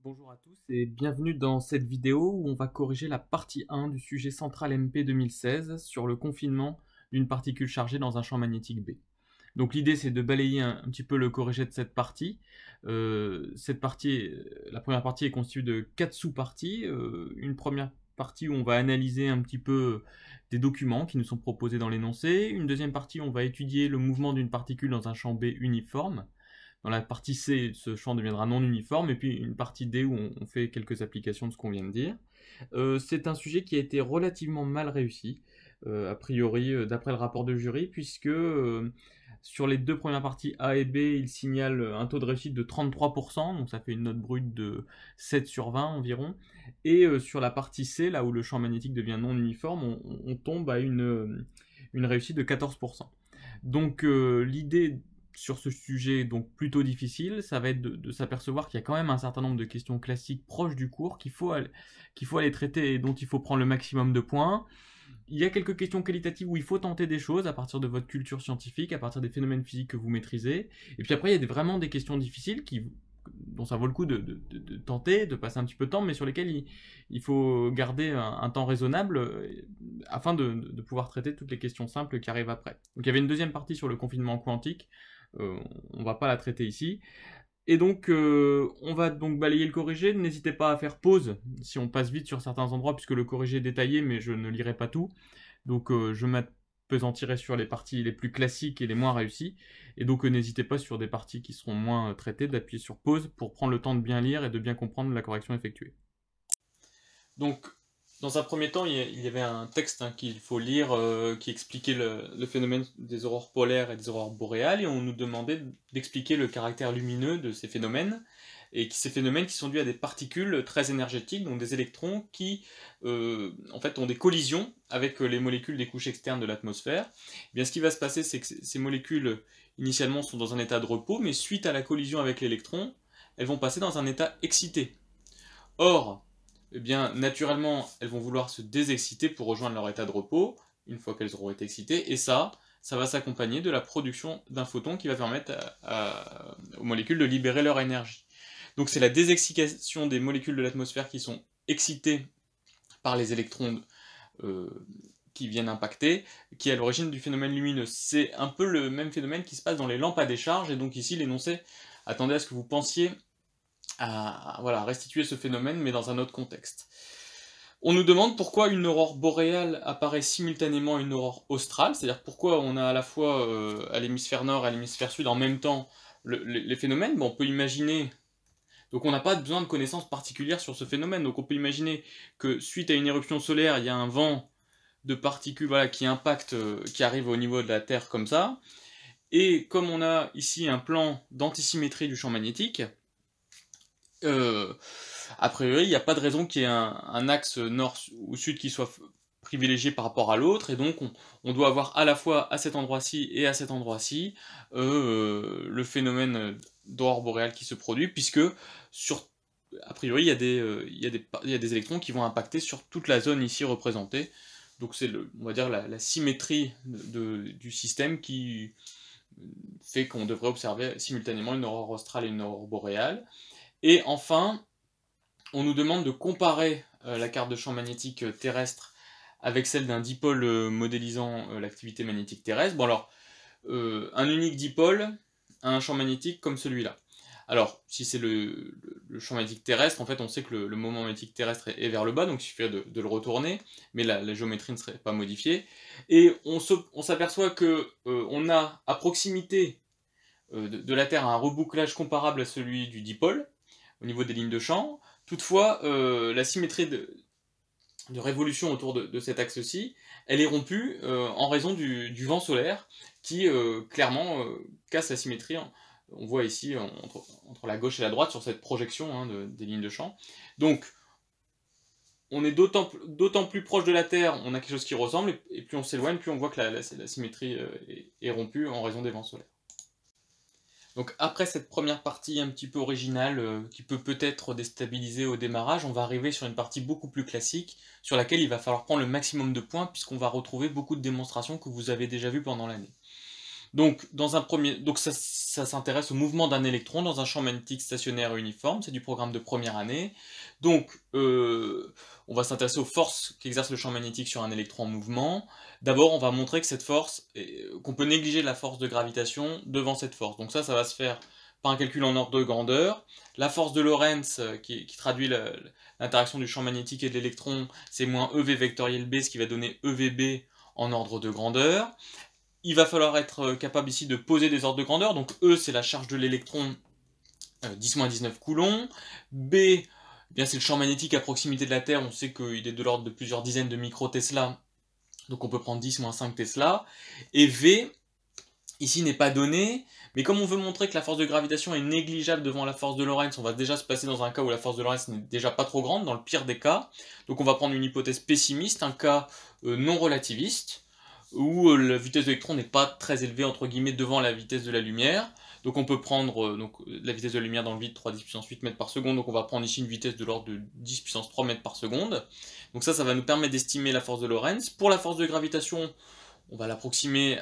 Bonjour à tous et bienvenue dans cette vidéo où on va corriger la partie 1 du sujet central MP 2016 sur le confinement d'une particule chargée dans un champ magnétique B. Donc l'idée c'est de balayer un petit peu le corrigé de cette partie. La première partie est constituée de 4 sous-parties. Une première partie où on va analyser un petit peu des documents qui nous sont proposés dans l'énoncé. Une deuxième partie où on va étudier le mouvement d'une particule dans un champ B uniforme. Dans la partie C, ce champ deviendra non uniforme, et puis une partie D où on fait quelques applications de ce qu'on vient de dire. C'est un sujet qui a été relativement mal réussi, a priori, d'après le rapport de jury, puisque sur les deux premières parties A et B, il signale un taux de réussite de 33%, donc ça fait une note brute de 7 sur 20 environ, et sur la partie C, là où le champ magnétique devient non uniforme, on tombe à une réussite de 14%. Donc l'idée sur ce sujet donc plutôt difficile, ça va être de s'apercevoir qu'il y a quand même un certain nombre de questions classiques proches du cours qu'il faut aller traiter et dont il faut prendre le maximum de points. Il y a quelques questions qualitatives où il faut tenter des choses à partir de votre culture scientifique, à partir des phénomènes physiques que vous maîtrisez. Et puis après, il y a vraiment des questions difficiles dont ça vaut le coup de tenter, de passer un petit peu de temps, mais sur lesquelles il faut garder un temps raisonnable afin de pouvoir traiter toutes les questions simples qui arrivent après. Donc il y avait une deuxième partie sur le confinement quantique. On va pas la traiter ici. Et donc, on va donc balayer le corrigé. N'hésitez pas à faire pause si on passe vite sur certains endroits, puisque le corrigé est détaillé, mais je ne lirai pas tout. Donc, je m'appesantirai sur les parties les plus classiques et les moins réussies. Et donc, n'hésitez pas sur des parties qui seront moins traitées d'appuyer sur pause pour prendre le temps de bien lire et de bien comprendre la correction effectuée. Donc, dans un premier temps, il y avait un texte qu'il faut lire qui expliquait le phénomène des aurores polaires et des aurores boréales, et on nous demandait d'expliquer le caractère lumineux de ces phénomènes, et ces phénomènes qui sont dus à des particules très énergétiques, donc des électrons qui en fait ont des collisions avec les molécules des couches externes de l'atmosphère. Eh bien, ce qui va se passer, c'est que ces molécules initialement sont dans un état de repos, mais suite à la collision avec l'électron, elles vont passer dans un état excité. Or, eh bien, naturellement, elles vont vouloir se désexciter pour rejoindre leur état de repos, une fois qu'elles auront été excitées, et ça va s'accompagner de la production d'un photon qui va permettre aux molécules de libérer leur énergie. Donc c'est la désexcitation des molécules de l'atmosphère qui sont excitées par les électrons qui viennent impacter, qui est à l'origine du phénomène lumineux. C'est un peu le même phénomène qui se passe dans les lampes à décharge, et donc ici l'énoncé attendait à ce que vous pensiez à restituer ce phénomène, mais dans un autre contexte. On nous demande pourquoi une aurore boréale apparaît simultanément à une aurore australe, c'est-à-dire pourquoi on a à la fois à l'hémisphère nord et à l'hémisphère sud en même temps les phénomènes. Bon, on peut imaginer, donc on n'a pas besoin de connaissances particulières sur ce phénomène, donc on peut imaginer que suite à une éruption solaire, il y a un vent de particules qui impacte, qui arrive au niveau de la Terre comme ça, et comme on a ici un plan d'antisymétrie du champ magnétique, a priori, il n'y a pas de raison qu'il y ait un axe nord ou sud qui soit privilégié par rapport à l'autre, et donc on doit avoir à la fois à cet endroit-ci et à cet endroit-ci le phénomène d'aurore boréale qui se produit, puisque a priori il y a des électrons qui vont impacter sur toute la zone ici représentée. Donc c'est on va dire la symétrie du système qui fait qu'on devrait observer simultanément une aurore australe et une aurore boréale. Et enfin, on nous demande de comparer la carte de champ magnétique terrestre avec celle d'un dipôle modélisant l'activité magnétique terrestre. Bon alors, un unique dipôle a un champ magnétique comme celui-là. Alors, si c'est le champ magnétique terrestre, en fait, on sait que le moment magnétique terrestre est vers le bas, donc il suffirait de le retourner, mais la géométrie ne serait pas modifiée. Et on s'aperçoit que on a à proximité de la Terre un rebouclage comparable à celui du dipôle, au niveau des lignes de champ. Toutefois, la symétrie de révolution autour de cet axe-ci, elle est rompue en raison du vent solaire qui clairement casse la symétrie. On voit ici entre la gauche et la droite sur cette projection des lignes de champ. Donc, on est d'autant plus proche de la Terre, on a quelque chose qui ressemble, et plus on s'éloigne, plus on voit que la symétrie est rompue en raison des vents solaires. Donc après cette première partie un petit peu originale, qui peut peut-être déstabiliser au démarrage, on va arriver sur une partie beaucoup plus classique, sur laquelle il va falloir prendre le maximum de points, puisqu'on va retrouver beaucoup de démonstrations que vous avez déjà vues pendant l'année. Donc, ça s'intéresse au mouvement d'un électron dans un champ magnétique stationnaire et uniforme, c'est du programme de première année. Donc, on va s'intéresser aux forces qu'exerce le champ magnétique sur un électron en mouvement. D'abord, on va montrer que cette force, qu'on peut négliger la force de gravitation devant cette force. Donc ça va se faire par un calcul en ordre de grandeur. La force de Lorentz, qui traduit l'interaction du champ magnétique et de l'électron, c'est moins EV vectoriel B, ce qui va donner EVB en ordre de grandeur. Il va falloir être capable ici de poser des ordres de grandeur. Donc E, c'est la charge de l'électron, 10-19 coulombs. B, eh bien c'est le champ magnétique à proximité de la Terre. On sait qu'il est de l'ordre de plusieurs dizaines de micro-Tesla. Donc on peut prendre 10-5 Tesla. Et V, ici n'est pas donné. Mais comme on veut montrer que la force de gravitation est négligeable devant la force de Lorentz, on va déjà se passer dans un cas où la force de Lorentz n'est déjà pas trop grande, dans le pire des cas. Donc on va prendre une hypothèse pessimiste, un cas non relativiste, où la vitesse de l'électron n'est pas très élevée entre guillemets devant la vitesse de la lumière. Donc on peut prendre la vitesse de la lumière dans le vide, 3 10 puissance 8 mètres par seconde, donc on va prendre ici une vitesse de l'ordre de 10 puissance 3 mètres par seconde. Donc ça va nous permettre d'estimer la force de Lorentz. Pour la force de gravitation, on va l'approximer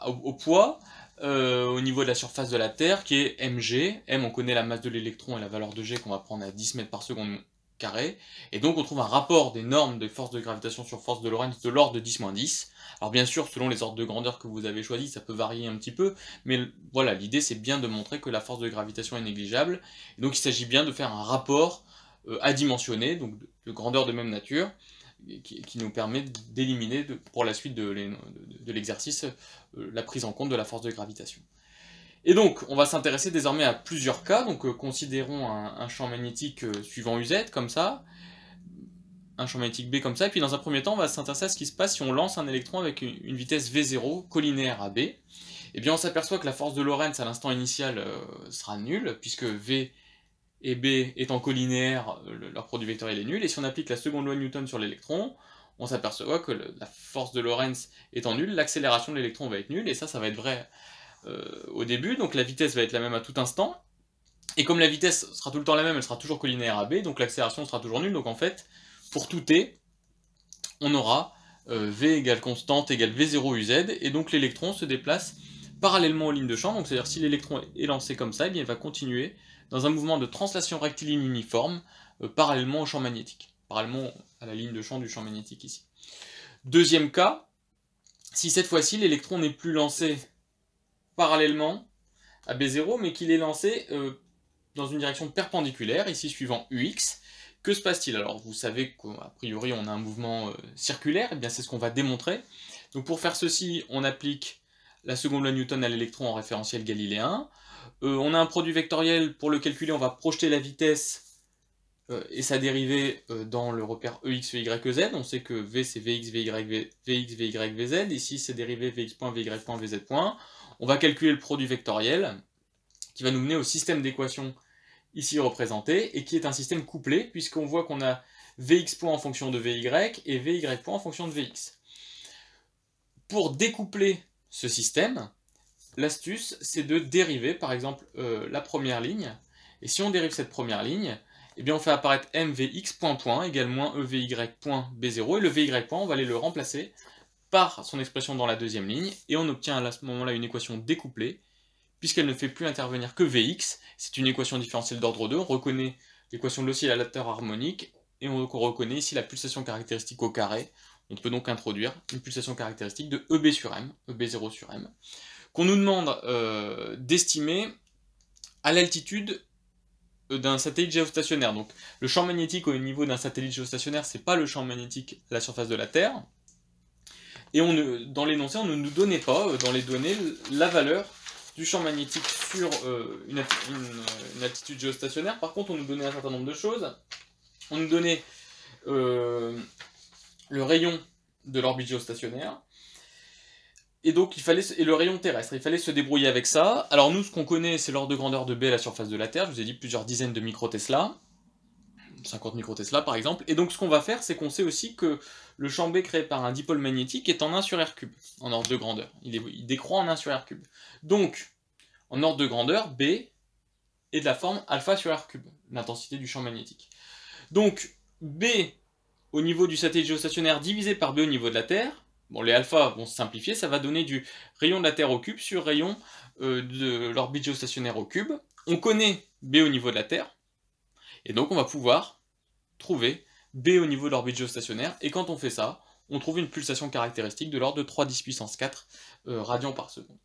au poids, au niveau de la surface de la Terre, qui est mg. M, on connaît la masse de l'électron et la valeur de g qu'on va prendre à 10 mètres par seconde carré. Et donc on trouve un rapport des normes des forces de gravitation sur force de Lorentz de l'ordre de 10-10. Alors bien sûr, selon les ordres de grandeur que vous avez choisis, ça peut varier un petit peu, mais voilà, l'idée c'est bien de montrer que la force de gravitation est négligeable. Et donc il s'agit bien de faire un rapport adimensionné, donc de grandeur de même nature, qui nous permet d'éliminer pour la suite de l'exercice la prise en compte de la force de gravitation. Et donc, on va s'intéresser désormais à plusieurs cas. Donc, considérons un champ magnétique suivant UZ, comme ça, un champ magnétique B comme ça, et puis dans un premier temps, on va s'intéresser à ce qui se passe si on lance un électron avec une vitesse V0 collinéaire à B. Et bien, on s'aperçoit que la force de Lorentz à l'instant initial sera nulle, puisque V et B étant collinéaires, leur produit vectoriel est nul, et si on applique la seconde loi de Newton sur l'électron, on s'aperçoit que la force de Lorentz étant nulle, l'accélération de l'électron va être nulle, et ça va être vrai au début, donc la vitesse va être la même à tout instant, et comme la vitesse sera tout le temps la même, elle sera toujours collinéaire à B, donc l'accélération sera toujours nulle, donc en fait, pour tout t, on aura V égale constante égale V0 UZ, et donc l'électron se déplace parallèlement aux lignes de champ, donc c'est-à-dire si l'électron est lancé comme ça, eh bien, il va continuer dans un mouvement de translation rectiligne uniforme, parallèlement au champ magnétique, parallèlement à la ligne de champ du champ magnétique ici. Deuxième cas, si cette fois-ci l'électron n'est plus lancé parallèlement à B0, mais qu'il est lancé dans une direction perpendiculaire, ici suivant UX, que se passe-t-il? Alors vous savez qu'a priori on a un mouvement circulaire, et bien c'est ce qu'on va démontrer. Donc pour faire ceci, on applique la seconde loi de Newton à l'électron en référentiel galiléen. On a un produit vectoriel, pour le calculer on va projeter la vitesse et sa dérivée dans le repère EX, VY, EZ. On sait que V c'est VX, VY, VZ, ici c'est dérivé VX point, VY point, VZ point. On va calculer le produit vectoriel, qui va nous mener au système d'équations ici représenté, et qui est un système couplé, puisqu'on voit qu'on a Vx point en fonction de Vy, et Vy point en fonction de Vx. Pour découpler ce système, l'astuce, c'est de dériver, par exemple, la première ligne, et si on dérive cette première ligne, eh bien on fait apparaître mvx point point égale moins evy point b0, et le vy point, on va aller le remplacer par son expression dans la deuxième ligne, et on obtient à ce moment-là une équation découplée, puisqu'elle ne fait plus intervenir que Vx, c'est une équation différentielle d'ordre 2, on reconnaît l'équation de l'oscillateur harmonique, et on reconnaît ici la pulsation caractéristique au carré, on peut donc introduire une pulsation caractéristique de EB sur M, EB0 sur M, qu'on nous demande d'estimer à l'altitude d'un satellite géostationnaire. Donc le champ magnétique au niveau d'un satellite géostationnaire, c'est pas le champ magnétique à la surface de la Terre, et dans l'énoncé, on ne nous donnait pas, dans les données, la valeur du champ magnétique sur une altitude géostationnaire. Par contre, on nous donnait un certain nombre de choses. On nous donnait le rayon de l'orbite géostationnaire, et donc le rayon terrestre. Il fallait se débrouiller avec ça. Alors nous, ce qu'on connaît, c'est l'ordre de grandeur de B à la surface de la Terre. Je vous ai dit plusieurs dizaines de microtesla, 50 microtesla par exemple. Et donc ce qu'on va faire, c'est qu'on sait aussi que le champ B créé par un dipôle magnétique est en 1 sur R cube, en ordre de grandeur. Il décroît en 1 sur R cube. Donc, en ordre de grandeur, B est de la forme alpha sur R cube, l'intensité du champ magnétique. Donc, B au niveau du satellite géostationnaire divisé par B au niveau de la Terre, bon, les alphas vont se simplifier, ça va donner du rayon de la Terre au cube sur rayon de l'orbite géostationnaire au cube. On connaît B au niveau de la Terre, et donc on va pouvoir trouver B au niveau de l'orbite géostationnaire, et quand on fait ça, on trouve une pulsation caractéristique de l'ordre de 3 × 10⁴ radians par seconde.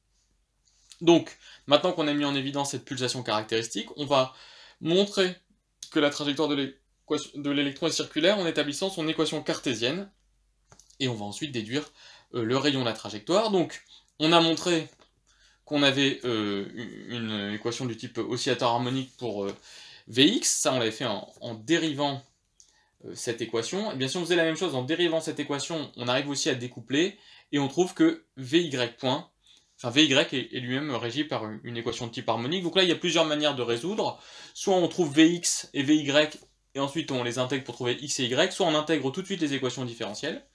Donc, maintenant qu'on a mis en évidence cette pulsation caractéristique, on va montrer que la trajectoire de l'électron est circulaire en établissant son équation cartésienne, et on va ensuite déduire le rayon de la trajectoire. Donc, on a montré qu'on avait une équation du type oscillateur harmonique pour Vx, ça on l'avait fait en dérivant cette équation. Et bien si on faisait la même chose en dérivant cette équation, on arrive aussi à découpler, et on trouve que Vy point, enfin Vy est lui-même régi par une équation de type harmonique. Donc là il y a plusieurs manières de résoudre, soit on trouve Vx et Vy, et ensuite on les intègre pour trouver x et y, soit on intègre tout de suite les équations différentielles.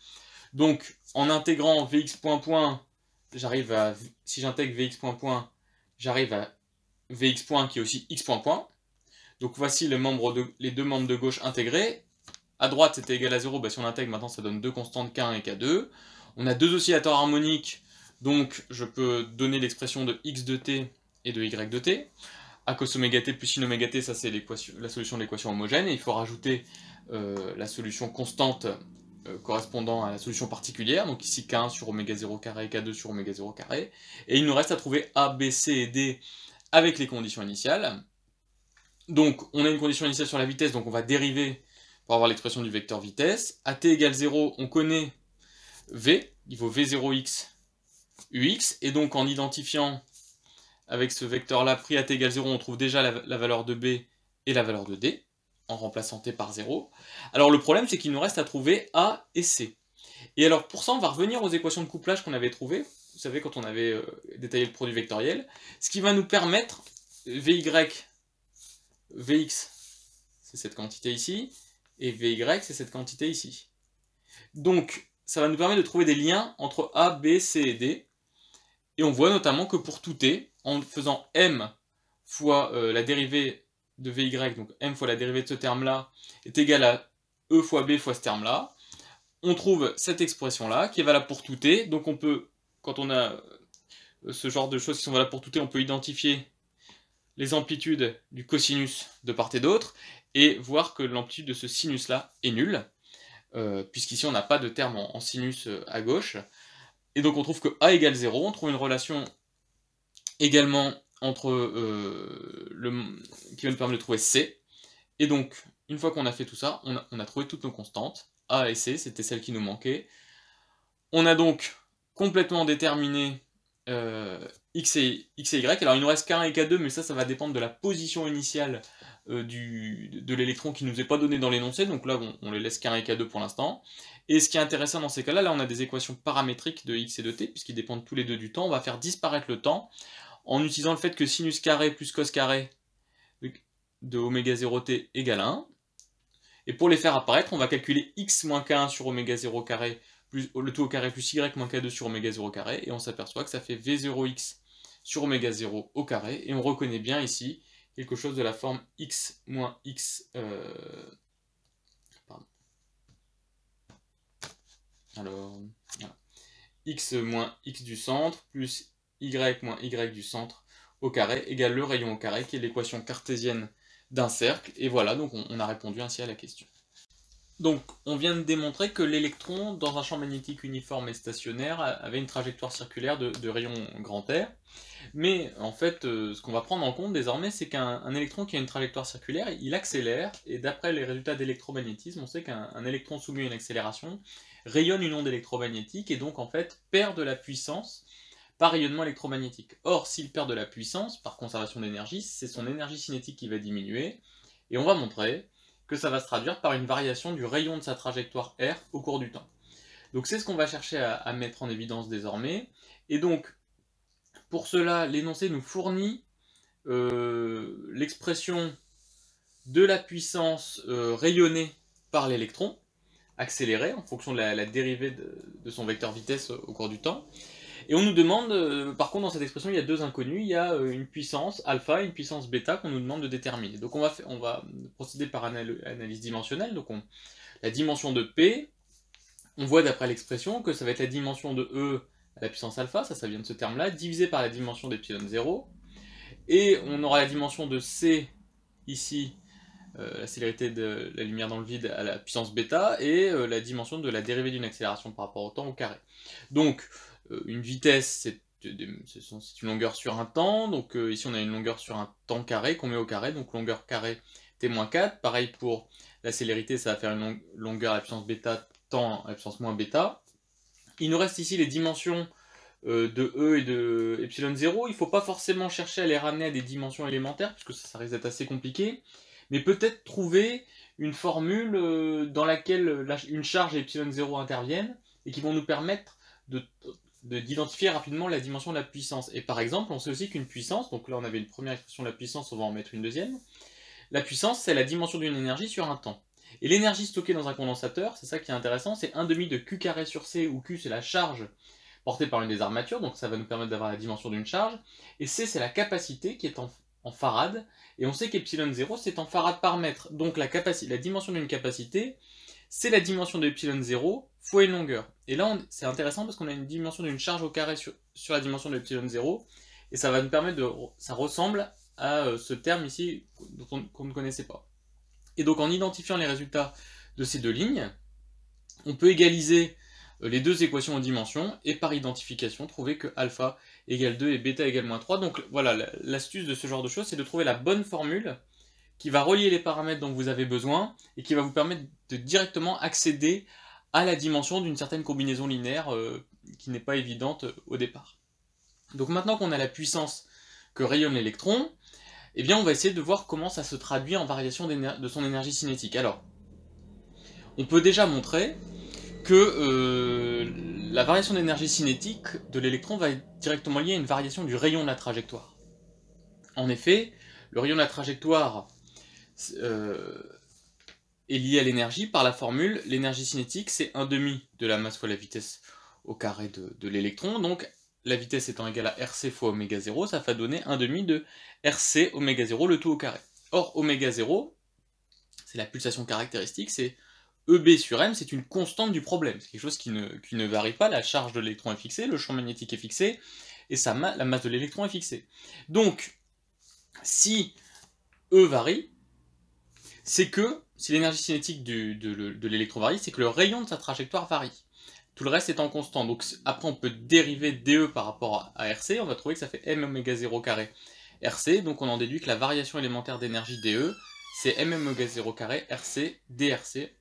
Donc en intégrant Vx point, j'arrive à, si j'intègre Vx point, j'arrive à Vx point qui est aussi x point. Donc voici les deux membres de gauche intégrés. À droite c'était égal à 0, bah, si on intègre maintenant ça donne deux constantes K1 et K2. On a deux oscillateurs harmoniques, donc je peux donner l'expression de x de t et de y de t. A cos oméga t plus sin oméga t, ça c'est la solution de l'équation homogène, et il faut rajouter la solution constante correspondant à la solution particulière, donc ici K1 sur oméga 0 carré, K2 sur oméga 0 carré, et il nous reste à trouver A, B, C et D avec les conditions initiales. Donc on a une condition initiale sur la vitesse, donc on va dériver pour avoir l'expression du vecteur vitesse. À t égale 0, on connaît V, il vaut V0x ux, et donc en identifiant avec ce vecteur-là, pris à t égale 0, on trouve déjà la valeur de B et la valeur de D, en remplaçant t par 0. Alors le problème, c'est qu'il nous reste à trouver A et C. Et alors pour ça, on va revenir aux équations de couplage qu'on avait trouvées, vous savez, quand on avait détaillé le produit vectoriel, ce qui va nous permettre, Vx, c'est cette quantité ici, et Vy, c'est cette quantité ici. Donc, ça va nous permettre de trouver des liens entre A, B, C et D, et on voit notamment que pour tout t, en faisant m fois la dérivée de Vy, donc m fois la dérivée de ce terme-là, est égal à e fois b fois ce terme-là, on trouve cette expression-là, qui est valable pour tout t, donc on peut, quand on a ce genre de choses qui sont valables pour tout t, on peut identifier les amplitudes du cosinus de part et d'autre, et voir que l'amplitude de ce sinus-là est nulle, puisqu'ici on n'a pas de terme en sinus à gauche, et donc on trouve que A égale 0, on trouve une relation également entre qui va nous permettre de trouver C, et donc une fois qu'on a fait tout ça, on a trouvé toutes nos constantes, A et C, c'était celles qui nous manquaient. On a donc complètement déterminé X et Y, alors il nous reste K1 et K2, mais ça va dépendre de la position initiale de l'électron qui ne nous est pas donné dans l'énoncé, donc là on les laisse K1 et K2 pour l'instant. Et ce qui est intéressant dans ces cas-là, là on a des équations paramétriques de x et de t, puisqu'ils dépendent tous les deux du temps. On va faire disparaître le temps en utilisant le fait que sinus carré plus cos carré de oméga 0t égale 1. Et pour les faire apparaître, on va calculer x moins k1 sur oméga 0 carré, plus le tout au carré, plus y moins k2 sur oméga 0 carré, et on s'aperçoit que ça fait v0x sur oméga 0 au carré, et on reconnaît bien ici quelque chose de la forme x moins x... Alors, voilà. X moins x du centre plus y moins y du centre au carré égale le rayon au carré, qui est l'équation cartésienne d'un cercle. Et voilà, donc on a répondu ainsi à la question. Donc, on vient de démontrer que l'électron, dans un champ magnétique uniforme et stationnaire, avait une trajectoire circulaire de rayon grand R. Mais en fait, ce qu'on va prendre en compte désormais, c'est qu'un électron qui a une trajectoire circulaire, il accélère, et d'après les résultats d'électromagnétisme, on sait qu'un électron soumis à une accélération rayonne une onde électromagnétique, et donc en fait perd de la puissance par rayonnement électromagnétique. Or, s'il perd de la puissance par conservation d'énergie, c'est son énergie cinétique qui va diminuer, et on va montrer que ça va se traduire par une variation du rayon de sa trajectoire R au cours du temps. Donc c'est ce qu'on va chercher à mettre en évidence désormais, et donc pour cela, l'énoncé nous fournit l'expression de la puissance rayonnée par l'électron, accélérée en fonction de la dérivée de son vecteur vitesse au cours du temps. Et on nous demande, par contre dans cette expression il y a deux inconnus, il y a une puissance alpha et une puissance bêta qu'on nous demande de déterminer. Donc on va procéder par analyse dimensionnelle, donc la dimension de P, On voit d'après l'expression que ça va être la dimension de E à la puissance alpha, ça vient de ce terme-là, divisé par la dimension d'epsilon 0, et on aura la dimension de C ici, la célérité de la lumière dans le vide à la puissance bêta, et la dimension de la dérivée d'une accélération par rapport au temps au carré. Donc, une vitesse, c'est une longueur sur un temps, donc ici on a une longueur sur un temps carré qu'on met au carré, donc longueur carré t-4, pareil pour la célérité, ça va faire une longueur à la puissance bêta, temps à la puissance moins bêta. Il nous reste ici les dimensions de E et de epsilon 0, il ne faut pas forcément chercher à les ramener à des dimensions élémentaires, puisque ça risque d'être assez compliqué, mais peut-être trouver une formule dans laquelle une charge et epsilon 0 interviennent, et qui vont nous permettre d'identifier rapidement la dimension de la puissance. Et par exemple, on sait aussi qu'une puissance, donc là on avait une première expression de la puissance, on va en mettre une deuxième, la puissance c'est la dimension d'une énergie sur un temps. Et l'énergie stockée dans un condensateur, c'est ça qui est intéressant, c'est 1/2 de Q carré sur C, où Q c'est la charge portée par une des armatures, donc ça va nous permettre d'avoir la dimension d'une charge, et C c'est la capacité qui est en farad, et on sait qu'epsilon 0 c'est en farad par mètre, donc la dimension d'une capacité, c'est la dimension de epsilon 0 fois une longueur. Et là c'est intéressant parce qu'on a une dimension d'une charge au carré sur la dimension de epsilon 0, et ça va nous permettre ça ressemble à ce terme ici qu'on ne connaissait pas. Et donc en identifiant les résultats de ces deux lignes, on peut égaliser les deux équations en dimension, et par identification, trouver que alpha égale 2 et bêta égale moins 3. Donc voilà, l'astuce de ce genre de choses, c'est de trouver la bonne formule qui va relier les paramètres dont vous avez besoin, et qui va vous permettre de directement accéder à la dimension d'une certaine combinaison linéaire qui n'est pas évidente au départ. Donc maintenant qu'on a la puissance que rayonne l'électron, eh bien on va essayer de voir comment ça se traduit en variation de son énergie cinétique. Alors, on peut déjà montrer que la variation d'énergie cinétique de l'électron va être directement liée à une variation du rayon de la trajectoire. En effet, le rayon de la trajectoire est lié à l'énergie par la formule, l'énergie cinétique c'est 1/2 de la masse fois la vitesse au carré de l'électron, donc la vitesse étant égale à RC fois oméga 0, ça va donner 1/2 de RC oméga 0, le tout au carré. Or, oméga 0, c'est la pulsation caractéristique, c'est EB sur M, c'est une constante du problème. C'est quelque chose qui ne varie pas, la charge de l'électron est fixée, le champ magnétique est fixé, et la masse de l'électron est fixée. Donc, si E varie, c'est que, si l'énergie cinétique de l'électron varie, c'est que le rayon de sa trajectoire varie. Tout le reste étant constant. Donc après on peut dériver DE par rapport à RC, on va trouver que ça fait M oméga 0 carré RC, donc on en déduit que la variation élémentaire d'énergie DE, c'est M oméga 0 carré RC DRC,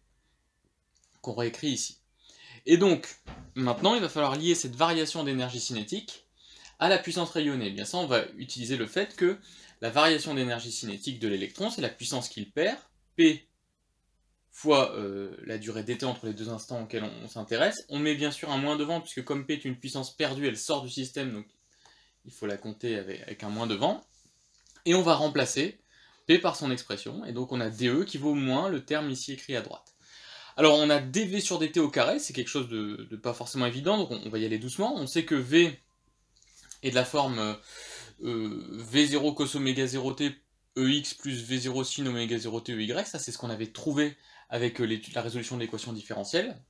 qu'on réécrit ici. Et donc, maintenant il va falloir lier cette variation d'énergie cinétique à la puissance rayonnée. Et bien ça, on va utiliser le fait que la variation d'énergie cinétique de l'électron, c'est la puissance qu'il perd, P fois la durée dt entre les deux instants auxquels on s'intéresse. On met bien sûr un moins devant, puisque comme P est une puissance perdue, elle sort du système, donc il faut la compter avec un moins devant. Et on va remplacer P par son expression, et donc on a dE qui vaut moins le terme ici écrit à droite. Alors on a dV sur dt au carré, c'est quelque chose de pas forcément évident, donc on va y aller doucement. On sait que V est de la forme V0 cos oméga 0t EX plus V0 sin oméga 0t EY, ça c'est ce qu'on avait trouvé avec la résolution de l'équation différentielle.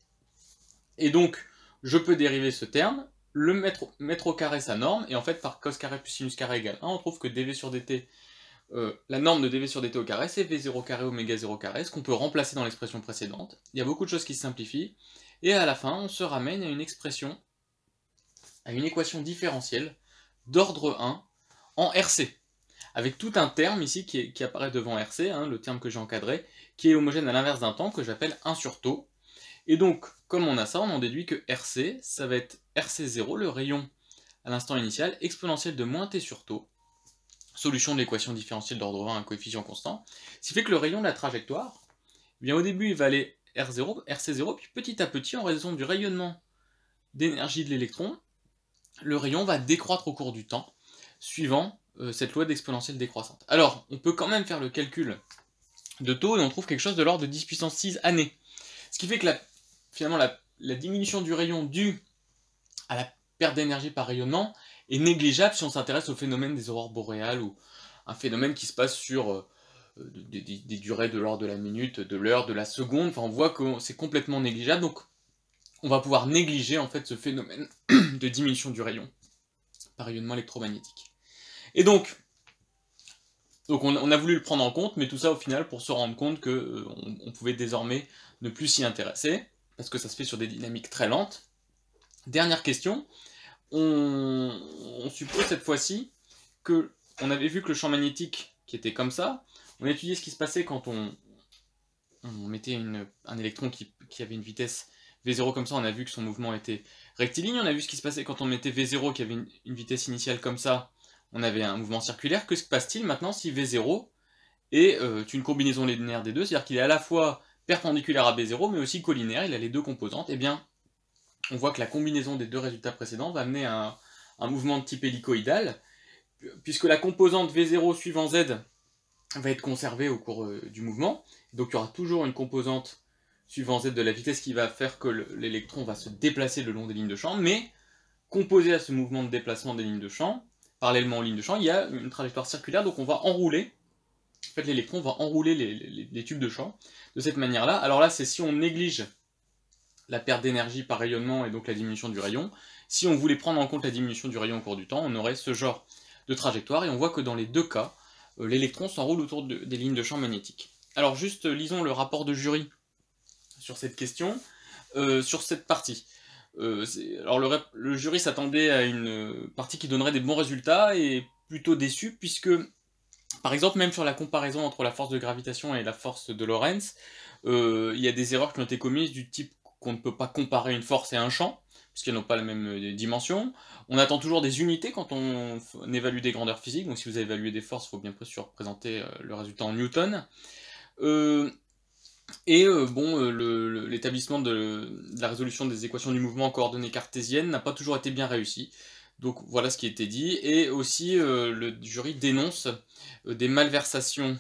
Et donc, je peux dériver ce terme, le mettre au carré sa norme, et en fait par cos carré plus sinus carré égale 1, on trouve que dV sur dt, la norme de dV sur dt au carré, c'est V0 carré oméga 0 carré, ce qu'on peut remplacer dans l'expression précédente. Il y a beaucoup de choses qui se simplifient, et à la fin, on se ramène à une expression, à une équation différentielle d'ordre 1 en RC, avec tout un terme ici qui apparaît devant RC, hein, le terme que j'ai encadré, qui est homogène à l'inverse d'un temps, que j'appelle 1 sur taux. Et donc, comme on a ça, on en déduit que RC, ça va être RC0, le rayon à l'instant initial, exponentielle de moins t sur taux, solution de l'équation différentielle d'ordre 1 à un coefficient constant, ce qui fait que le rayon de la trajectoire, eh bien au début il va aller RC0, puis petit à petit, en raison du rayonnement d'énergie de l'électron, le rayon va décroître au cours du temps, suivant cette loi d'exponentielle décroissante. Alors, on peut quand même faire le calcul de taux, et on trouve quelque chose de l'ordre de 10 puissance 6 années. Ce qui fait que finalement la diminution du rayon due à la perte d'énergie par rayonnement est négligeable si on s'intéresse au phénomène des aurores boréales, ou un phénomène qui se passe sur des durées de l'ordre de la minute, de l'heure, de la seconde, enfin on voit que c'est complètement négligeable, donc on va pouvoir négliger en fait ce phénomène de diminution du rayon par rayonnement électromagnétique. Et donc on a voulu le prendre en compte, mais tout ça au final pour se rendre compte que on pouvait désormais ne plus s'y intéresser, parce que ça se fait sur des dynamiques très lentes. Dernière question, on suppose cette fois-ci que on avait vu que le champ magnétique qui était comme ça, on a étudié ce qui se passait quand on mettait un électron qui avait une vitesse V0 comme ça, on a vu que son mouvement était rectiligne, on a vu ce qui se passait quand on mettait V0 qui avait une vitesse initiale comme ça, on avait un mouvement circulaire. Que se passe-t-il maintenant si V0 est une combinaison linéaire des deux, c'est-à-dire qu'il est à la fois perpendiculaire à B0 mais aussi collinéaire, il a les deux composantes? Eh bien, on voit que la combinaison des deux résultats précédents va amener à un mouvement de type hélicoïdal, puisque la composante V0 suivant Z va être conservée au cours du mouvement, donc il y aura toujours une composante suivant Z de la vitesse qui va faire que l'électron va se déplacer le long des lignes de champ, mais composé à ce mouvement de déplacement des lignes de champ, parallèlement aux lignes de champ, il y a une trajectoire circulaire, donc on va enrouler, en fait l'électron va enrouler les tubes de champ de cette manière-là. Alors là, c'est si on néglige la perte d'énergie par rayonnement et donc la diminution du rayon. Si on voulait prendre en compte la diminution du rayon au cours du temps, on aurait ce genre de trajectoire, et on voit que dans les deux cas, l'électron s'enroule autour des lignes de champ magnétique. Alors juste lisons le rapport de jury sur cette question, sur cette partie. Alors le jury s'attendait à une partie qui donnerait des bons résultats, et plutôt déçu, puisque par exemple même sur la comparaison entre la force de gravitation et la force de Lorentz, il y a des erreurs qui ont été commises du type qu'on ne peut pas comparer une force et un champ, puisqu'elles n'ont pas la même dimension. On attend toujours des unités quand on évalue des grandeurs physiques, donc si vous évaluez des forces, il faut bien sûr représenter le résultat en newton. L'établissement de la résolution des équations du mouvement en coordonnées cartésiennes n'a pas toujours été bien réussi. Donc voilà ce qui a été dit, et aussi le jury dénonce des malversations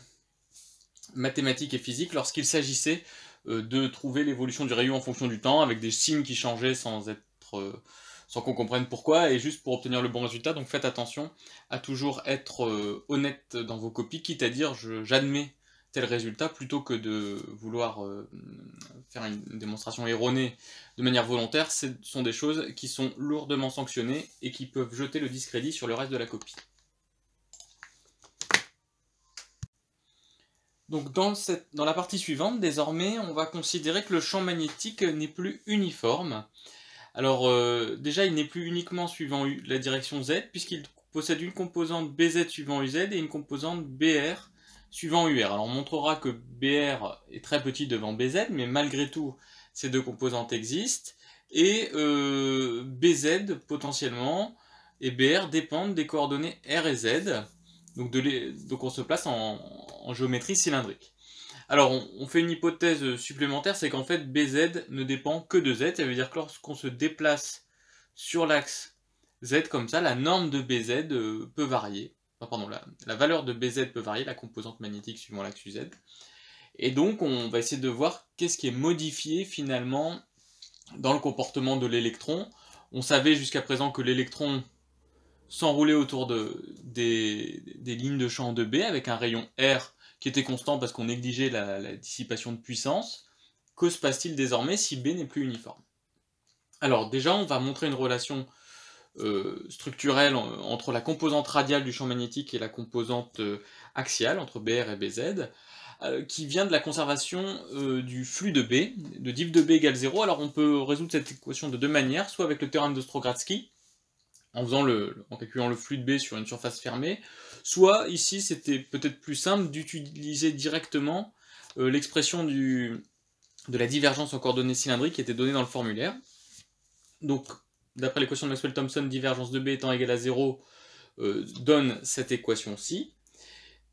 mathématiques et physiques lorsqu'il s'agissait de trouver l'évolution du rayon en fonction du temps, avec des signes qui changeaient sans qu'on comprenne pourquoi, et juste pour obtenir le bon résultat. Donc faites attention à toujours être honnête dans vos copies, quitte à dire j'admets tel résultat, plutôt que de vouloir faire une démonstration erronée de manière volontaire. Ce sont des choses qui sont lourdement sanctionnées et qui peuvent jeter le discrédit sur le reste de la copie. Donc dans la partie suivante, désormais, on va considérer que le champ magnétique n'est plus uniforme. Alors déjà, il n'est plus uniquement suivant la direction Z, puisqu'il possède une composante BZ suivant UZ et une composante BR suivant UR. Alors on montrera que BR est très petit devant BZ, mais malgré tout, ces deux composantes existent, et BZ potentiellement et BR dépendent des coordonnées R et Z, donc on se place en géométrie cylindrique. Alors on fait une hypothèse supplémentaire, c'est qu'en fait BZ ne dépend que de Z, ça veut dire que lorsqu'on se déplace sur l'axe Z comme ça, la norme de BZ peut varier. La valeur de BZ peut varier, la composante magnétique suivant l'axe UZ. Et donc on va essayer de voir qu'est-ce qui est modifié finalement dans le comportement de l'électron. On savait jusqu'à présent que l'électron s'enroulait autour des lignes de champ de B avec un rayon R qui était constant parce qu'on négligeait la dissipation de puissance. Que se passe-t-il désormais si B n'est plus uniforme? Alors déjà, on va montrer une relation structurelle entre la composante radiale du champ magnétique et la composante axiale, entre BR et BZ, qui vient de la conservation du flux de B, de div de B égale 0. Alors on peut résoudre cette équation de deux manières, soit avec le théorème de Strogatsky, en calculant le flux de B sur une surface fermée, soit ici c'était peut-être plus simple d'utiliser directement l'expression de la divergence en coordonnées cylindriques qui était donnée dans le formulaire. Donc d'après l'équation de Maxwell-Thomson, divergence de B étant égale à 0 donne cette équation-ci.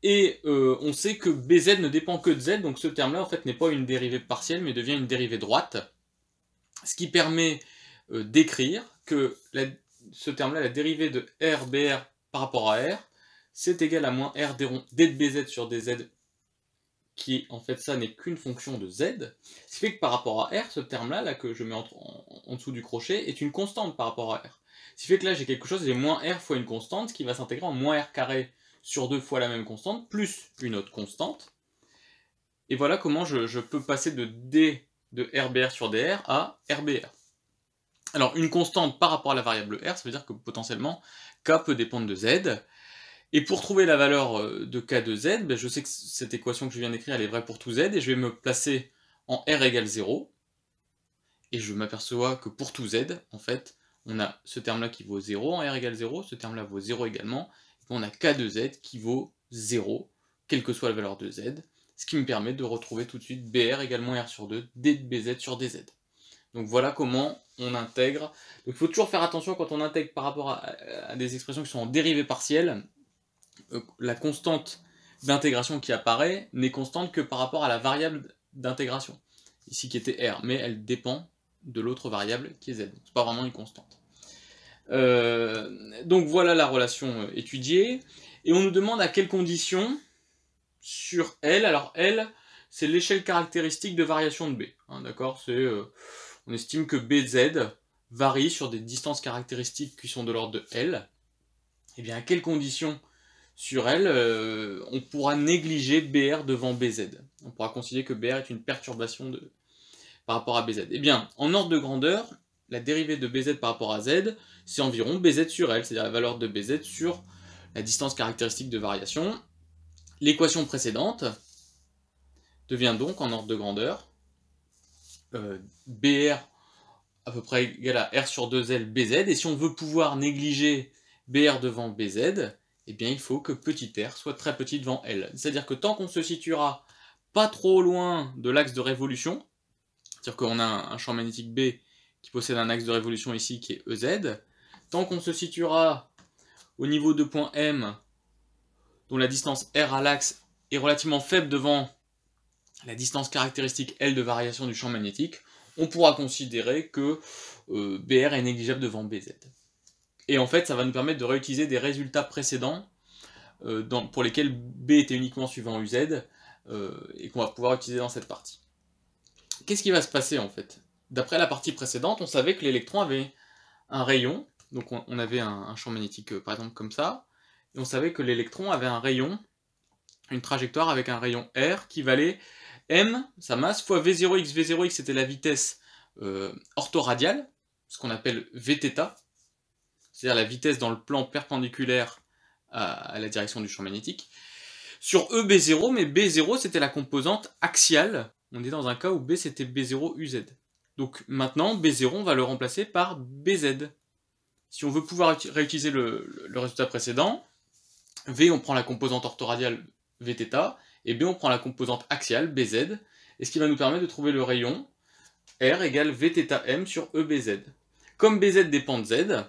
Et on sait que BZ ne dépend que de Z, donc ce terme-là en fait n'est pas une dérivée partielle, mais devient une dérivée droite, ce qui permet d'écrire que ce terme-là, la dérivée de RBR par rapport à R, c'est égal à moins R d de BZ sur DZ, qui en fait ça n'est qu'une fonction de Z, ce qui fait que par rapport à R, ce terme-là, là, que je mets en dessous du crochet, est une constante par rapport à R. Ce qui fait que là j'ai quelque chose, j'ai moins R fois une constante, qui va s'intégrer en moins R carré sur 2 fois la même constante, plus une autre constante. Et voilà comment je peux passer de D de RBR sur DR à RBR. Alors, une constante par rapport à la variable R, ça veut dire que potentiellement, K peut dépendre de Z. Et pour trouver la valeur de K de Z, ben je sais que cette équation que je viens d'écrire, elle est vraie pour tout Z, et je vais me placer en R égale 0, et je m'aperçois que pour tout Z, en fait, on a ce terme-là qui vaut 0 en R égale 0, ce terme-là vaut 0 également, et on a K de Z qui vaut 0, quelle que soit la valeur de Z, ce qui me permet de retrouver tout de suite BR égale moins R sur 2, D de BZ sur DZ. Donc voilà comment on intègre. Donc il faut toujours faire attention quand on intègre par rapport à des expressions qui sont en dérivée partielle. La constante d'intégration qui apparaît n'est constante que par rapport à la variable d'intégration, ici qui était R, mais elle dépend de l'autre variable qui est Z. C'est pas vraiment une constante. Donc voilà la relation étudiée. Et on nous demande à quelles conditions sur L. Alors L, c'est l'échelle caractéristique de variation de B. Hein, d'accord, on estime que BZ varie sur des distances caractéristiques qui sont de l'ordre de L. Et bien à quelles conditions sur L, on pourra négliger BR devant BZ. On pourra considérer que BR est une perturbation par rapport à BZ. Eh bien, en ordre de grandeur, la dérivée de BZ par rapport à Z, c'est environ BZ sur L, c'est-à-dire la valeur de BZ sur la distance caractéristique de variation. L'équation précédente devient donc, en ordre de grandeur, BR à peu près égal à R sur 2L BZ, et si on veut pouvoir négliger BR devant BZ, eh bien il faut que petit r soit très petit devant L. C'est-à-dire que tant qu'on se situera pas trop loin de l'axe de révolution, c'est-à-dire qu'on a un champ magnétique B qui possède un axe de révolution ici qui est EZ, tant qu'on se situera au niveau de point M, dont la distance R à l'axe est relativement faible devant la distance caractéristique L de variation du champ magnétique, on pourra considérer que BR est négligeable devant BZ. Et en fait, ça va nous permettre de réutiliser des résultats précédents pour lesquels B était uniquement suivant UZ et qu'on va pouvoir utiliser dans cette partie. Qu'est-ce qui va se passer en fait? D'après la partie précédente, on savait que l'électron avait un rayon, donc on avait un champ magnétique par exemple comme ça, et on savait que l'électron avait un rayon, une trajectoire avec un rayon R qui valait m, sa masse, fois V0x. V0x c'était la vitesse orthoradiale, ce qu'on appelle Vθ, c'est-à-dire la vitesse dans le plan perpendiculaire à la direction du champ magnétique, sur EB0, mais B0 c'était la composante axiale, on est dans un cas où B c'était B0 UZ. Donc maintenant, B0 on va le remplacer par BZ. Si on veut pouvoir réutiliser le résultat précédent, V on prend la composante orthoradiale Vθ, et B on prend la composante axiale BZ, et ce qui va nous permettre de trouver le rayon R égale Vθm sur EBZ. Comme BZ dépend de Z,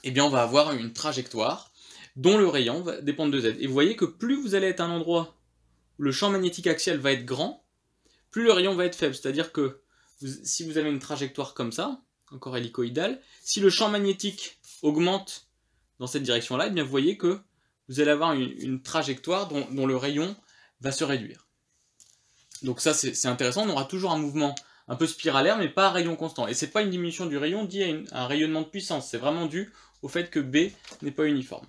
eh bien on va avoir une trajectoire dont le rayon va dépendre de Z. Et vous voyez que plus vous allez être à un endroit où le champ magnétique axial va être grand, plus le rayon va être faible. C'est-à-dire que si vous avez une trajectoire comme ça, encore hélicoïdale, si le champ magnétique augmente dans cette direction-là, eh bien vous voyez que vous allez avoir une trajectoire dont le rayon va se réduire. Donc ça c'est intéressant, on aura toujours un mouvement un peu spiralaire, mais pas à rayon constant. Et c'est pas une diminution du rayon due à un rayonnement de puissance, c'est vraiment dû au fait que B n'est pas uniforme.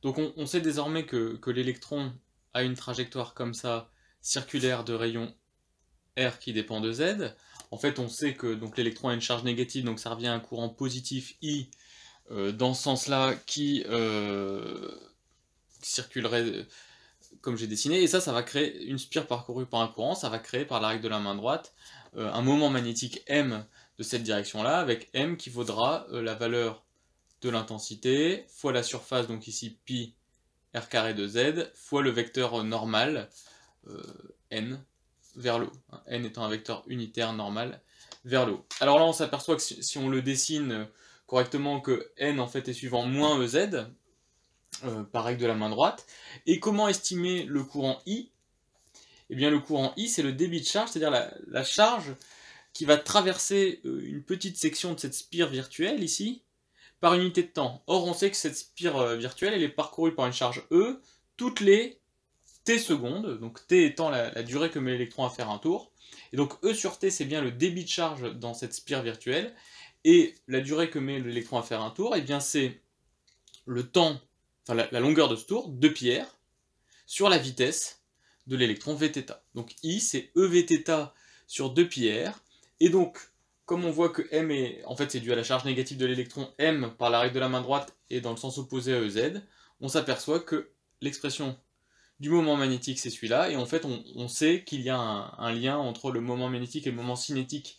Donc on sait désormais que l'électron a une trajectoire comme ça, circulaire de rayon R qui dépend de Z. En fait on sait que l'électron a une charge négative, donc ça revient à un courant positif I dans ce sens-là qui circulerait comme j'ai dessiné, et ça va créer une spire parcourue par un courant, ça va créer par la règle de la main droite un moment magnétique M de cette direction-là, avec M qui vaudra la valeur de l'intensité, fois la surface, donc ici pi r carré de Z, fois le vecteur normal, n, vers le haut. N étant un vecteur unitaire normal vers le haut. Alors là on s'aperçoit que si on le dessine correctement, que n en fait est suivant moins EZ, par règle de la main droite. Et comment estimer le courant I? Eh bien le courant I c'est le débit de charge, c'est-à-dire la charge qui va traverser une petite section de cette spire virtuelle ici, par unité de temps. Or on sait que cette spire virtuelle elle est parcourue par une charge E toutes les t secondes, donc t étant la durée que met l'électron à faire un tour. Et donc E sur t c'est bien le débit de charge dans cette spire virtuelle, et la durée que met l'électron à faire un tour, eh bien c'est le temps, enfin la longueur de ce tour, 2πr, sur la vitesse de l'électron Vθ. Donc I c'est EVθ sur 2πr, Et donc, comme on voit que M est, en fait, c'est dû à la charge négative de l'électron, M, par la règle de la main droite, est dans le sens opposé à EZ, on s'aperçoit que l'expression du moment magnétique, c'est celui-là, et en fait, on sait qu'il y a un lien entre le moment magnétique et le moment cinétique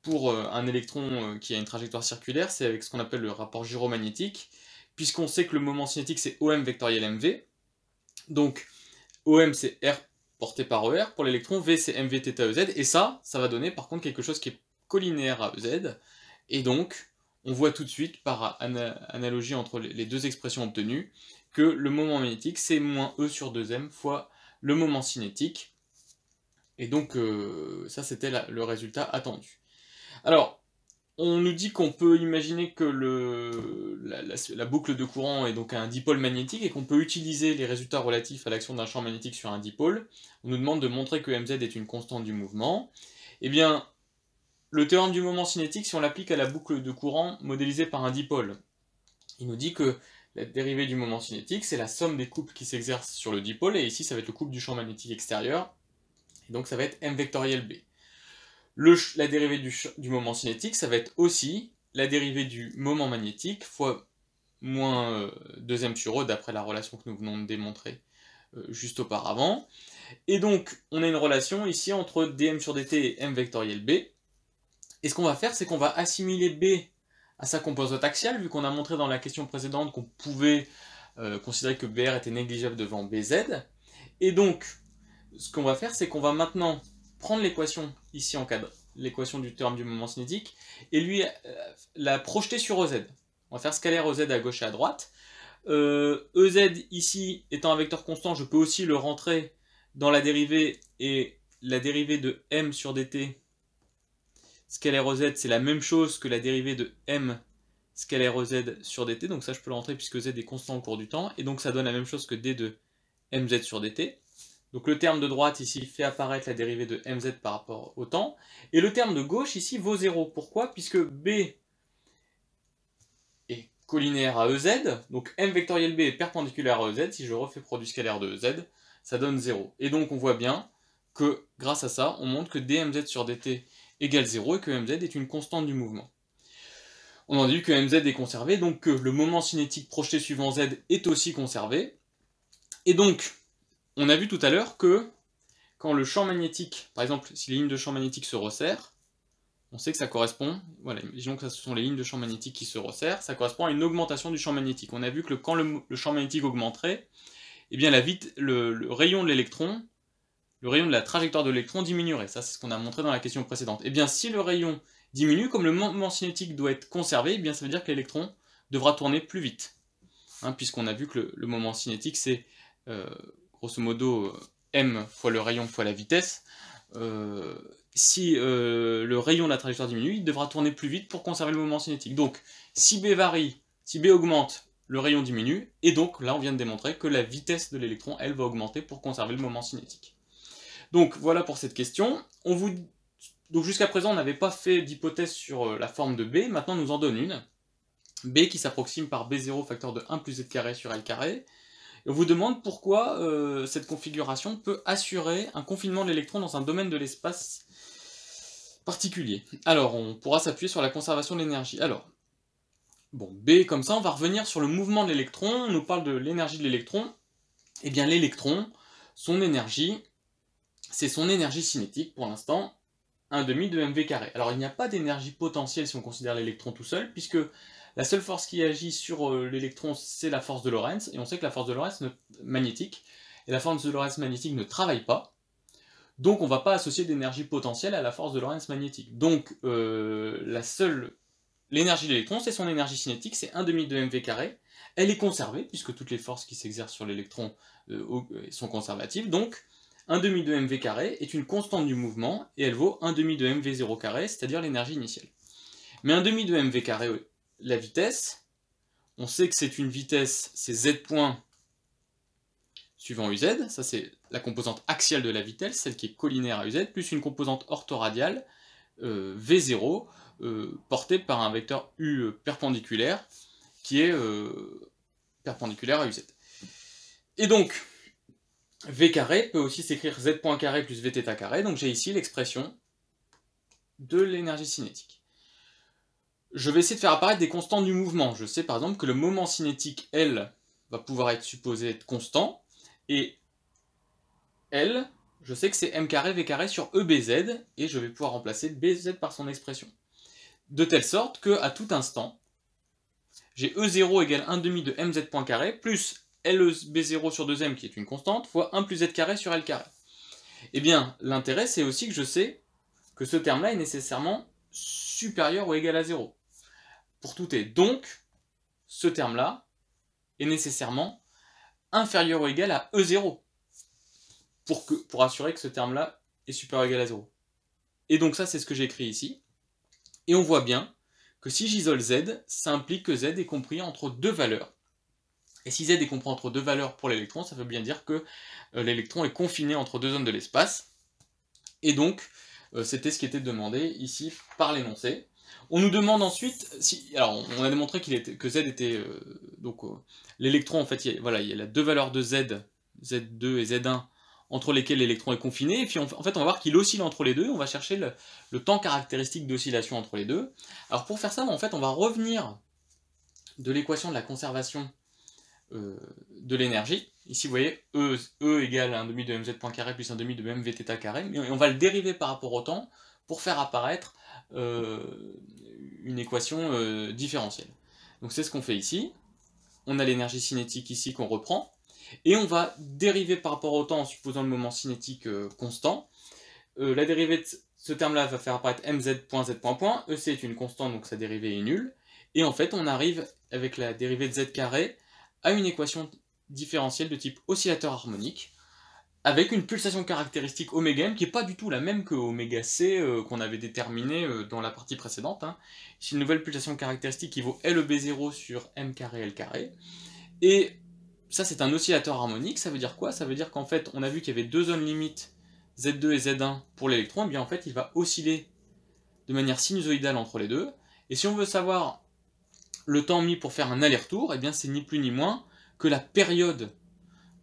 pour un électron qui a une trajectoire circulaire, c'est avec ce qu'on appelle le rapport gyromagnétique, puisqu'on sait que le moment cinétique, c'est OM vectoriel MV, donc OM, c'est R porté par ER, pour l'électron, V, c'est MV θ EZ, et ça va donner par contre quelque chose qui est collinaire à EZ, et donc, on voit tout de suite, par analogie entre les deux expressions obtenues, que le moment magnétique, c'est moins E sur 2M fois le moment cinétique, et donc ça c'était le résultat attendu. Alors, on nous dit qu'on peut imaginer que la boucle de courant est donc un dipôle magnétique et qu'on peut utiliser les résultats relatifs à l'action d'un champ magnétique sur un dipôle. On nous demande de montrer que mz est une constante du mouvement. Eh bien, le théorème du moment cinétique, si on l'applique à la boucle de courant modélisée par un dipôle, il nous dit que la dérivée du moment cinétique, c'est la somme des couples qui s'exercent sur le dipôle, et ici ça va être le couple du champ magnétique extérieur, et donc ça va être m vectoriel b. La dérivée du moment cinétique, ça va être aussi la dérivée du moment magnétique fois moins 2m sur E, d'après la relation que nous venons de démontrer juste auparavant. Et donc, on a une relation ici entre dm sur dt et m vectoriel b. Et ce qu'on va faire, c'est qu'on va assimiler b à sa composante axiale, vu qu'on a montré dans la question précédente qu'on pouvait considérer que br était négligeable devant bz. Et donc, ce qu'on va faire, c'est qu'on va maintenant prendre l'équation ici en cadre, l'équation du théorème du moment cinétique, et lui la projeter sur EZ. On va faire scalaire EZ à gauche et à droite. EZ ici étant un vecteur constant, je peux aussi le rentrer dans la dérivée, et la dérivée de m sur dt scalaire EZ, c'est la même chose que la dérivée de m scalaire EZ sur dt, donc ça je peux le rentrer puisque z est constant au cours du temps, et donc ça donne la même chose que d de mz sur dt. Donc le terme de droite ici fait apparaître la dérivée de mz par rapport au temps, et le terme de gauche ici vaut 0. Pourquoi? Puisque b est collinaire à EZ, donc m vectoriel b est perpendiculaire à EZ, si je refais produit scalaire de EZ, ça donne 0. Et donc on voit bien que grâce à ça, on montre que dmz sur dt égale 0 et que mz est une constante du mouvement. On en dit que mz est conservé, donc que le moment cinétique projeté suivant z est aussi conservé, et donc on a vu tout à l'heure que quand le champ magnétique, par exemple, si les lignes de champ magnétique se resserrent, on sait que ça correspond, voilà, imaginons que ce sont les lignes de champ magnétique qui se resserrent, ça correspond à une augmentation du champ magnétique. On a vu que quand le champ magnétique augmenterait, eh bien le rayon de l'électron, le rayon de la trajectoire de l'électron diminuerait. Ça, c'est ce qu'on a montré dans la question précédente. Eh bien, si le rayon diminue, comme le moment cinétique doit être conservé, eh bien ça veut dire que l'électron devra tourner plus vite. Hein, puisqu'on a vu que le moment cinétique, c'est grosso modo m fois le rayon fois la vitesse. Si le rayon de la trajectoire diminue, il devra tourner plus vite pour conserver le moment cinétique. Donc, si b varie, si b augmente, le rayon diminue, et donc là on vient de démontrer que la vitesse de l'électron, elle, va augmenter pour conserver le moment cinétique. Donc voilà pour cette question. Donc jusqu'à présent, on n'avait pas fait d'hypothèse sur la forme de b, maintenant on nous en donne une. B qui s'approxime par B0 facteur de 1 plus Z carré sur L carré. Et on vous demande pourquoi cette configuration peut assurer un confinement de l'électron dans un domaine de l'espace particulier. Alors, on pourra s'appuyer sur la conservation de l'énergie. Alors, bon, B comme ça, on va revenir sur le mouvement de l'électron. On nous parle de l'énergie de l'électron. Eh bien, l'électron, son énergie, c'est son énergie cinétique, pour l'instant, 1,5 de mv carré. Alors, il n'y a pas d'énergie potentielle si on considère l'électron tout seul, puisque la seule force qui agit sur l'électron, c'est la force de Lorentz, et on sait que la force de Lorentz magnétique, et la force de Lorentz magnétique ne travaille pas, donc on ne va pas associer d'énergie potentielle à la force de Lorentz magnétique. Donc l'énergie de l'électron, c'est son énergie cinétique, c'est 1,5 de mv carré, elle est conservée, puisque toutes les forces qui s'exercent sur l'électron sont conservatives, donc 1,5 de mv carré est une constante du mouvement, et elle vaut 1,5 de mv0 carré, c'est-à-dire l'énergie initiale. Mais 1,5 de mv carré, la vitesse, on sait que c'est une vitesse, c'est z point suivant uz, ça c'est la composante axiale de la vitesse, celle qui est collinaire à uz, plus une composante orthoradiale, v0, portée par un vecteur u perpendiculaire, qui est perpendiculaire à uz. Et donc, v carré peut aussi s'écrire z point carré plus vθ carré, donc j'ai ici l'expression de l'énergie cinétique. Je vais essayer de faire apparaître des constantes du mouvement. Je sais par exemple que le moment cinétique L va pouvoir être supposé être constant, et L, je sais que c'est m carré v carré sur EBZ, et je vais pouvoir remplacer BZ par son expression. De telle sorte que, à tout instant, j'ai E0 égale 1 demi de mz point carré, plus LB0 sur 2m, qui est une constante, fois 1 plus z carré sur L carré. Eh bien, l'intérêt, c'est aussi que je sais que ce terme-là est nécessairement supérieur ou égal à 0. Pour tout t. Donc, ce terme-là est nécessairement inférieur ou égal à E0. Pour assurer que ce terme-là est supérieur ou égal à 0. Et donc ça, c'est ce que j'ai écrit ici. Et on voit bien que si j'isole Z, ça implique que Z est compris entre deux valeurs. Et si Z est compris entre deux valeurs pour l'électron, ça veut bien dire que l'électron est confiné entre deux zones de l'espace. Et donc, c'était ce qui était demandé ici par l'énoncé. On nous demande ensuite, alors on a démontré que Z était, l'électron, en fait, il y a deux valeurs de Z, Z2 et Z1, entre lesquelles l'électron est confiné, et puis en fait on va voir qu'il oscille entre les deux, on va chercher le temps caractéristique d'oscillation entre les deux. Alors pour faire ça, en fait, on va revenir de l'équation de la conservation de l'énergie. Ici, vous voyez, E égale 1 demi de mz point carré plus 1 demi de mvθ carré, mais on va le dériver par rapport au temps pour faire apparaître une équation différentielle. Donc c'est ce qu'on fait ici. On a l'énergie cinétique ici qu'on reprend, et on va dériver par rapport au temps en supposant le moment cinétique constant. La dérivée de ce terme-là va faire apparaître mz.z. EC est une constante, donc sa dérivée est nulle. Et en fait, on arrive avec la dérivée de z carré à une équation différentielle de type oscillateur harmonique, avec une pulsation caractéristique oméga m qui n'est pas du tout la même que oméga c qu'on avait déterminé dans la partie précédente. C'est une nouvelle pulsation caractéristique qui vaut LB0 sur m carré L carré. Et ça, c'est un oscillateur harmonique. Ça veut dire quoi? Ça veut dire qu'en fait, on a vu qu'il y avait deux zones limites, Z2 et Z1 pour l'électron. Et bien en fait, il va osciller de manière sinusoïdale entre les deux. Et si on veut savoir le temps mis pour faire un aller-retour, eh bien c'est ni plus ni moins que la période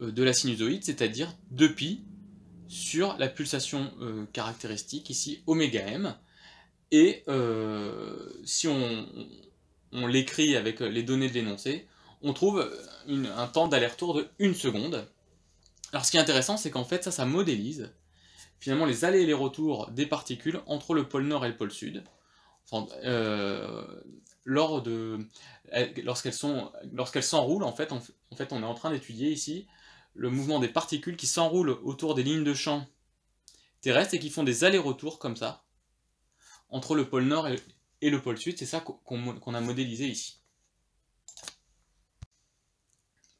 de la sinusoïde, c'est-à-dire 2π sur la pulsation caractéristique, ici oméga m. Et si on l'écrit avec les données de l'énoncé, on trouve un temps d'aller-retour de 1 seconde. Alors ce qui est intéressant, c'est qu'en fait ça modélise finalement les allers et les retours des particules entre le pôle nord et le pôle sud. Enfin, lorsqu'elles s'enroulent, en fait, on est en train d'étudier ici le mouvement des particules qui s'enroulent autour des lignes de champ terrestres et qui font des allers-retours comme ça entre le pôle nord et le pôle sud. C'est ça qu'on a modélisé ici.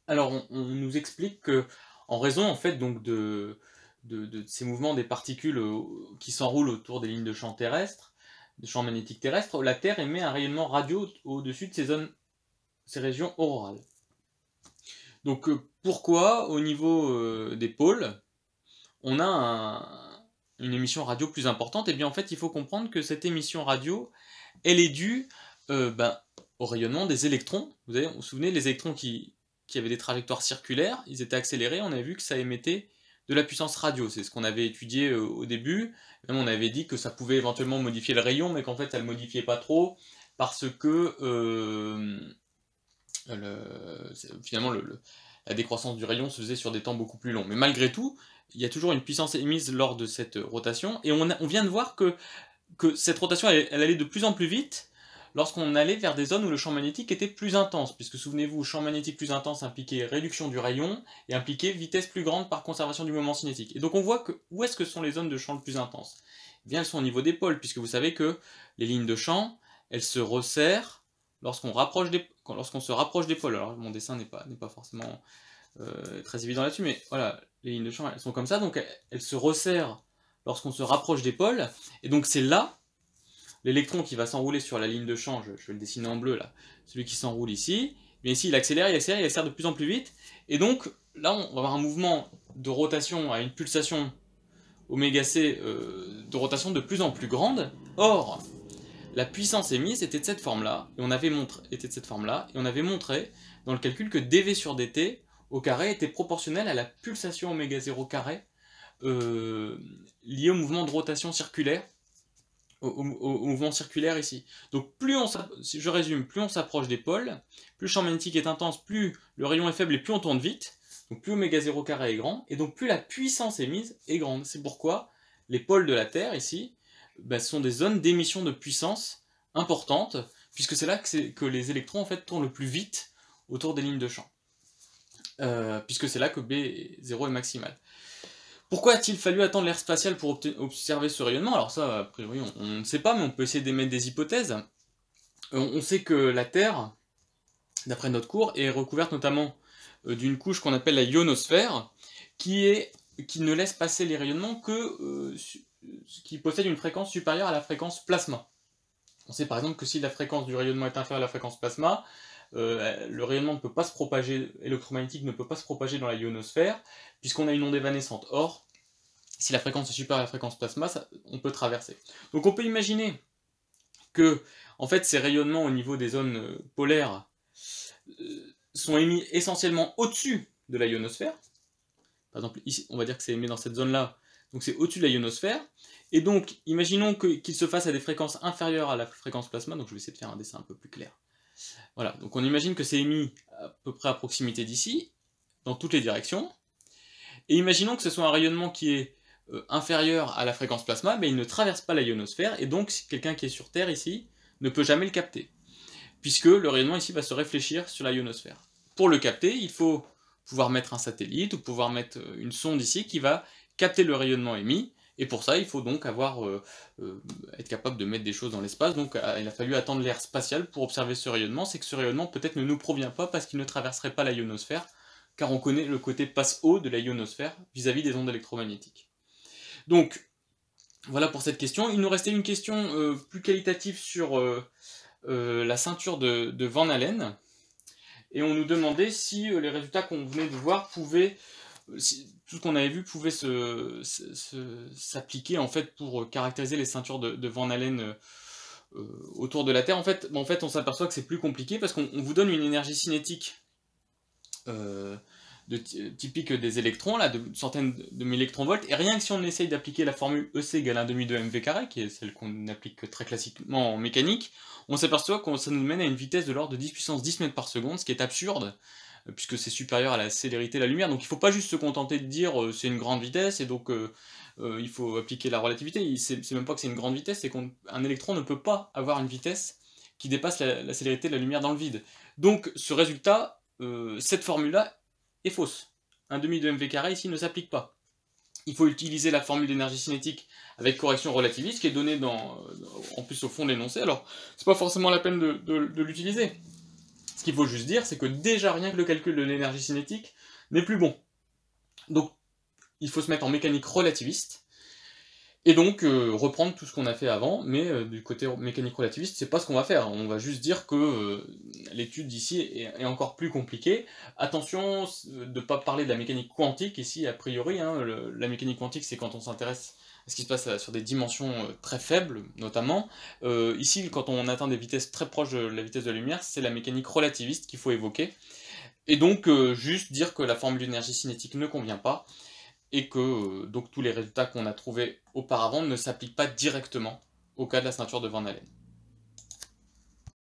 Alors on nous explique que en raison en fait donc de ces mouvements des particules qui s'enroulent autour des lignes de champ terrestres, de champs magnétiques terrestres, la Terre émet un rayonnement radio au-dessus de ces régions aurorales. Donc pourquoi au niveau des pôles on a une émission radio plus importante? Et bien en fait il faut comprendre que cette émission radio elle est due au rayonnement des électrons. Vous vous souvenez, les électrons qui avaient des trajectoires circulaires, ils étaient accélérés, on avait vu que ça émettait de la puissance radio, c'est ce qu'on avait étudié au début. Même on avait dit que ça pouvait éventuellement modifier le rayon, mais qu'en fait ça ne le modifiait pas trop, parce que finalement la décroissance du rayon se faisait sur des temps beaucoup plus longs. Mais malgré tout, il y a toujours une puissance émise lors de cette rotation, et on vient de voir que cette rotation elle allait de plus en plus vite lorsqu'on allait vers des zones où le champ magnétique était plus intense, puisque souvenez-vous, champ magnétique plus intense impliquait réduction du rayon, et impliquait vitesse plus grande par conservation du moment cinétique. Et donc on voit que où est-ce que sont les zones de champ le plus intenses? Eh bien elles sont au niveau des pôles, puisque vous savez que les lignes de champ, elles se resserrent lorsqu'on se rapproche des pôles. Alors mon dessin n'est pas forcément très évident là-dessus, mais voilà, les lignes de champ elles sont comme ça, donc elles se resserrent lorsqu'on se rapproche des pôles, et donc c'est là l'électron qui va s'enrouler sur la ligne de champ, je vais le dessiner en bleu là, celui qui s'enroule ici, mais ici il accélère de plus en plus vite, et donc là on va avoir un mouvement de rotation à une pulsation oméga c de rotation de plus en plus grande. Or, la puissance émise était de cette forme-là, et on avait montré dans le calcul que dV sur dt au carré était proportionnel à la pulsation oméga 0 carré liée au mouvement de rotation circulaire au mouvement circulaire ici. Donc si je résume, plus on s'approche des pôles, plus le champ magnétique est intense, plus le rayon est faible et plus on tourne vite, donc plus oméga 0 carré est grand, et donc plus la puissance émise est grande. C'est pourquoi les pôles de la Terre ici sont des zones d'émission de puissance importantes, puisque c'est là que les électrons en fait tournent le plus vite autour des lignes de champ. Puisque c'est là que B0 est maximal. Pourquoi a-t-il fallu attendre l'ère spatiale pour observer ce rayonnement? Alors ça, a priori, on ne sait pas, mais on peut essayer d'émettre des hypothèses. On sait que la Terre, d'après notre cours, est recouverte notamment d'une couche qu'on appelle la ionosphère, qui ne laisse passer les rayonnements que qui possède une fréquence supérieure à la fréquence plasma. On sait par exemple que si la fréquence du rayonnement est inférieure à la fréquence plasma, le rayonnement ne peut pas se propager, électromagnétique ne peut pas se propager dans la ionosphère, puisqu'on a une onde évanescente. Or, si la fréquence est supérieure à la fréquence plasma, on peut traverser. Donc on peut imaginer que, en fait, ces rayonnements au niveau des zones polaires sont émis essentiellement au-dessus de la ionosphère. Par exemple, ici, on va dire que c'est émis dans cette zone-là, donc c'est au-dessus de la ionosphère. Et donc, imaginons qu'il se fasse à des fréquences inférieures à la fréquence plasma, donc je vais essayer de faire un dessin un peu plus clair. Voilà, donc on imagine que c'est émis à peu près à proximité d'ici, dans toutes les directions, et imaginons que ce soit un rayonnement qui est inférieur à la fréquence plasma, mais il ne traverse pas la ionosphère, et donc quelqu'un qui est sur Terre ici ne peut jamais le capter, puisque le rayonnement ici va se réfléchir sur la ionosphère. Pour le capter, il faut pouvoir mettre un satellite, ou pouvoir mettre une sonde ici qui va capter le rayonnement émis, et pour ça, il faut donc être capable de mettre des choses dans l'espace. Donc il a fallu attendre l'ère spatiale pour observer ce rayonnement. C'est que ce rayonnement peut-être ne nous provient pas parce qu'il ne traverserait pas la ionosphère, car on connaît le côté passe-haut de la ionosphère vis-à-vis des ondes électromagnétiques. Donc voilà pour cette question. Il nous restait une question plus qualitative sur la ceinture de Van Allen. Et on nous demandait si les résultats qu'on venait de voir pouvaient... tout ce qu'on avait vu pouvait s'appliquer en fait pour caractériser les ceintures de Van Allen autour de la Terre. En fait, on s'aperçoit que c'est plus compliqué parce qu'on vous donne une énergie cinétique typique des électrons, là, de centaines de millélectronvolts, et rien que si on essaye d'appliquer la formule EC égale 1/2 de mv carré, qui est celle qu'on applique très classiquement en mécanique, on s'aperçoit que ça nous mène à une vitesse de l'ordre de 10 puissance 10 mètres par seconde, ce qui est absurde, puisque c'est supérieur à la célérité de la lumière. Donc il ne faut pas juste se contenter de dire c'est une grande vitesse et donc il faut appliquer la relativité. C'est même pas que c'est une grande vitesse, c'est qu'un électron ne peut pas avoir une vitesse qui dépasse la célérité de la lumière dans le vide. Donc ce résultat, cette formule-là est fausse. 1/2 de mv carré ici ne s'applique pas. Il faut utiliser la formule d'énergie cinétique avec correction relativiste qui est donnée en plus au fond de l'énoncé. Alors c'est pas forcément la peine de l'utiliser. Ce qu'il faut juste dire, c'est que déjà rien que le calcul de l'énergie cinétique n'est plus bon. Donc, il faut se mettre en mécanique relativiste, et donc reprendre tout ce qu'on a fait avant, mais du côté mécanique relativiste, c'est pas ce qu'on va faire. On va juste dire que l'étude d'ici est encore plus compliquée. Attention de ne pas parler de la mécanique quantique ici, a priori. La mécanique quantique, c'est quand on s'intéresse à ce qui se passe sur des dimensions très faibles, notamment. Ici, quand on atteint des vitesses très proches de la vitesse de la lumière, c'est la mécanique relativiste qu'il faut évoquer. Et donc, juste dire que la formule d'énergie cinétique ne convient pas, et que donc tous les résultats qu'on a trouvés auparavant ne s'appliquent pas directement au cas de la ceinture de Van Allen.